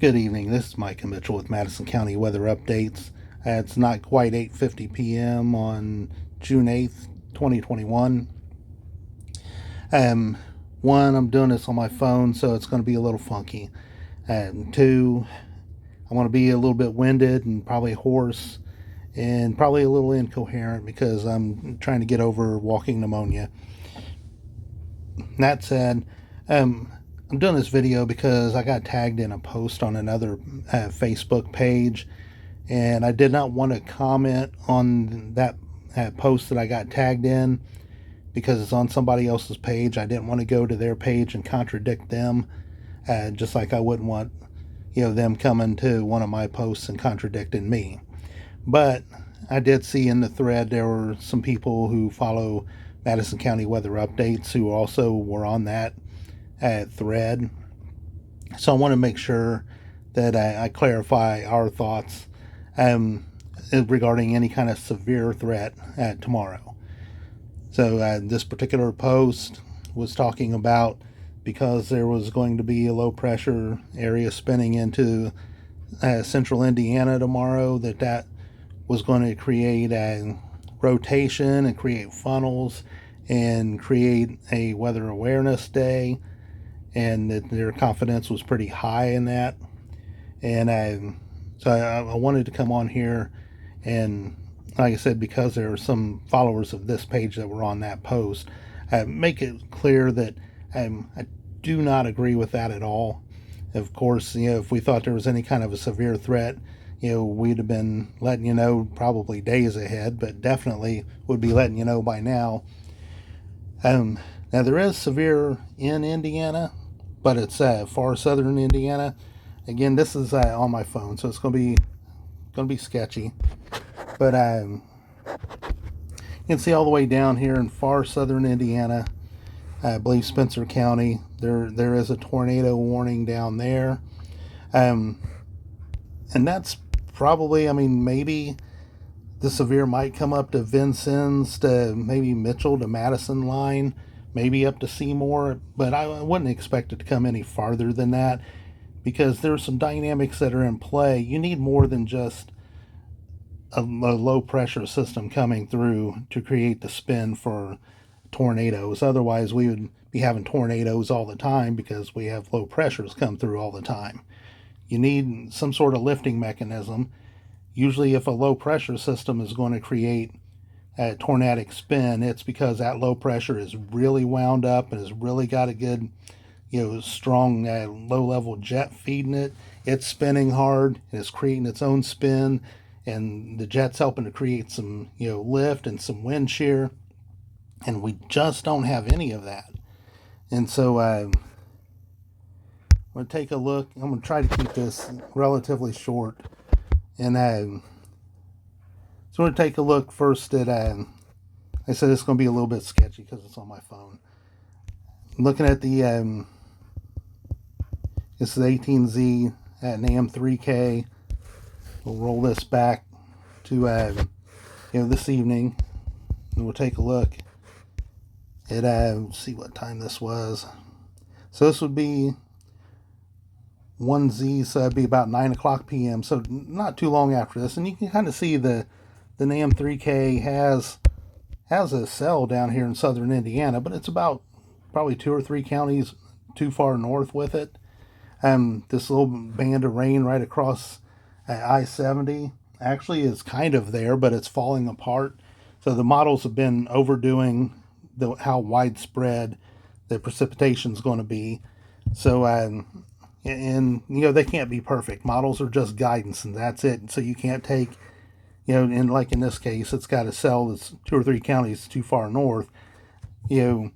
Good evening. This is Mike Mitchell with Madison County Weather Updates. It's not quite 8:50 p.m. on June 8th, 2021. Um, One, I'm doing this on my phone, so it's going to be a little funky. Two, I want to be a little bit winded and probably hoarse and probably a little incoherent because I'm trying to get over walking pneumonia. That said, I'm doing this video because I got tagged in a post on another Facebook page, and I did not want to comment on that post that I got tagged in because it's on somebody else's page. I didn't want to go to their page and contradict them, just like I wouldn't want them coming to one of my posts and contradicting me. But I did see in the thread there were some people who follow Madison County Weather Updates who also were on that thread. So I want to make sure that I clarify our thoughts regarding any kind of severe threat tomorrow. So this particular post was talking about because there was going to be a low pressure area spinning into central Indiana tomorrow, that was going to create a rotation and create funnels and create a weather awareness day, and that their confidence was pretty high in that. And so I wanted to come on here and, like I said, because there are some followers of this page that were on that post, make it clear that I do not agree with that at all. Of course, if we thought there was any kind of a severe threat, we'd have been letting you know probably days ahead, but definitely would be letting you know by now. Now, there is severe in Indiana, but it's far southern Indiana. Again, this is on my phone, so it's going to be sketchy. But you can see all the way down here in far southern Indiana, I believe Spencer County, there is a tornado warning down there. And that's probably, maybe the severe might come up to Vincennes, to maybe Mitchell to Madison line, maybe up to Seymour, but I wouldn't expect it to come any farther than that because there's some dynamics that are in play. You need more than just a low pressure system coming through to create the spin for tornadoes. Otherwise, we would be having tornadoes all the time because we have low pressures come through all the time. You need some sort of lifting mechanism. Usually, if a low pressure system is going to create a tornadic spin, it's because that low pressure is really wound up and has really got a good, strong low level jet feeding it. It's spinning hard, and it's creating its own spin, and the jet's helping to create some, lift and some wind shear. And we just don't have any of that. And so I'm going to take a look. I'm going to try to keep this relatively short. And so we're going to take a look first at, I said it's going to be a little bit sketchy because it's on my phone. Looking at the, this is 18Z at an AM3K. We'll roll this back to, this evening. And we'll take a look at, see what time this was. So this would be 1Z, so that'd be about 9 o'clock p.m. So not too long after this. And you can kind of see the NAM3K has a cell down here in southern Indiana, but it's about probably 2 or 3 counties too far north with it. This little band of rain right across I-70 actually is kind of there, but it's falling apart. So the models have been overdoing how widespread the precipitation is going to be. So, and they can't be perfect. Models are just guidance, and that's it. So you can't take, and like in this case, it's got a cell that's 2 or 3 counties too far north. You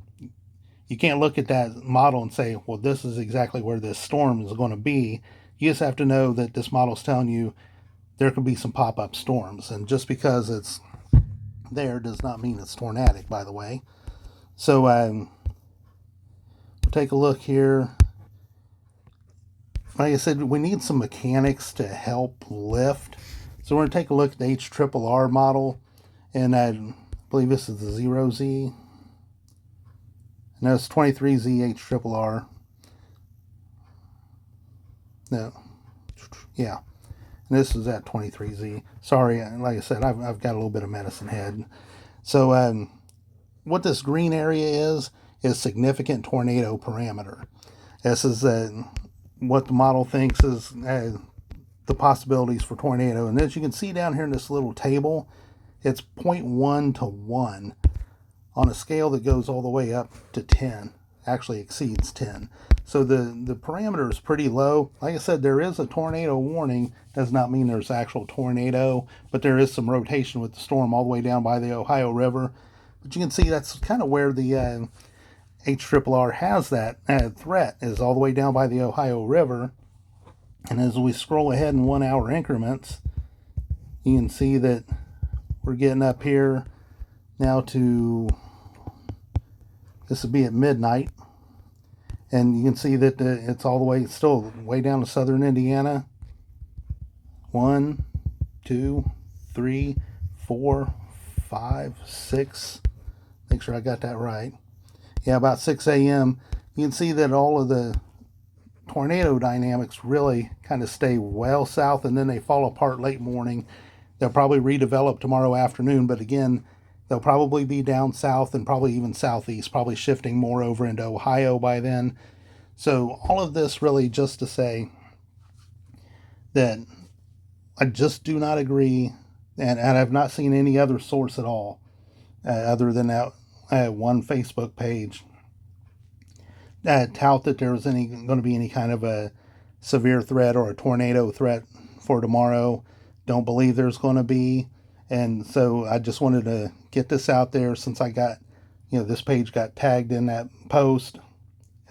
can't look at that model and say, well, this is exactly where this storm is going to be. You just have to know that this model's telling you there could be some pop-up storms, and just because it's there does not mean it's tornadic, by the way. So we'll take a look here. Like I said, we need some mechanics to help lift. So we're going to take a look at the HRRR model, and I believe this is the 0Z. No, it's 23Z HRRR. No, Yeah. And this is at 23Z. Sorry, like I said, I've got a little bit of medicine head. So what this green area is significant tornado parameter. This is what the model thinks is the possibilities for tornado. And as you can see down here in this little table, it's 0.1 to 1 on a scale that goes all the way up to 10. Actually exceeds 10. So the parameter is pretty low. Like I said, there is a tornado warning. Does not mean there's actual tornado, but there is some rotation with the storm all the way down by the Ohio River. But you can see that's kind of where the HRRR has that threat, is all the way down by the Ohio River. And as we scroll ahead in 1 hour increments, you can see that we're getting up here now to, this would be at midnight. And you can see that it's all the way, still way down to southern Indiana. 1, 2, 3, 4, 5, 6. Make sure I got that right. Yeah, about 6 a.m. You can see that all of the tornado dynamics really kind of stay well south, and then they fall apart late morning. They'll probably redevelop tomorrow afternoon, but again, they'll probably be down south and probably even southeast, probably shifting more over into Ohio by then. So all of this really just to say that I just do not agree, and I've not seen any other source at all, other than that one Facebook page, tout that there was going to be any kind of a severe threat or a tornado threat for tomorrow. Don't believe there's going to be. And so I just wanted to get this out there since I got, this page got tagged in that post.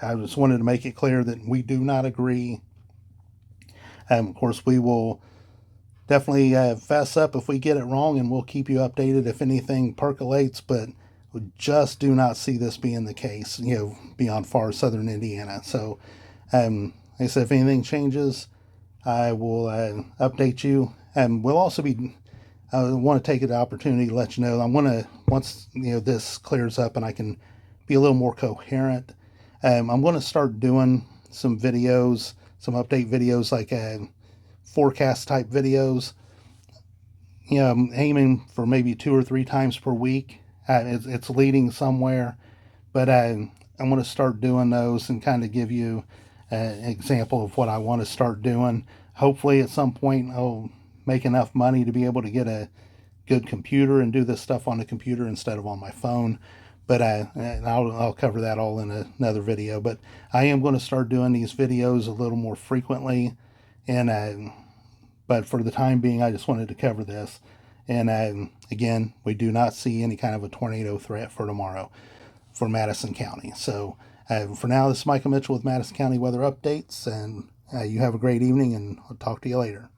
I just wanted to make it clear that we do not agree. Of course, we will definitely fess up if we get it wrong, and we'll keep you updated if anything percolates, but we just do not see this being the case, beyond far southern Indiana. So, like I said, if anything changes, I will update you. And we'll also be, I want to take the opportunity to let you know, I want to, once, this clears up and I can be a little more coherent, I'm going to start doing some videos, some update videos, like forecast type videos. I'm aiming for maybe 2 or 3 times per week. It's leading somewhere, but I'm going to start doing those and kind of give you an example of what I want to start doing. Hopefully at some point I'll make enough money to be able to get a good computer and do this stuff on the computer instead of on my phone. But I'll cover that all in another video. But I am going to start doing these videos a little more frequently. And but for the time being, I just wanted to cover this. And again, we do not see any kind of a tornado threat for tomorrow for Madison County. So for now, this is Michael Mitchell with Madison County Weather Updates. And you have a great evening, and I'll talk to you later.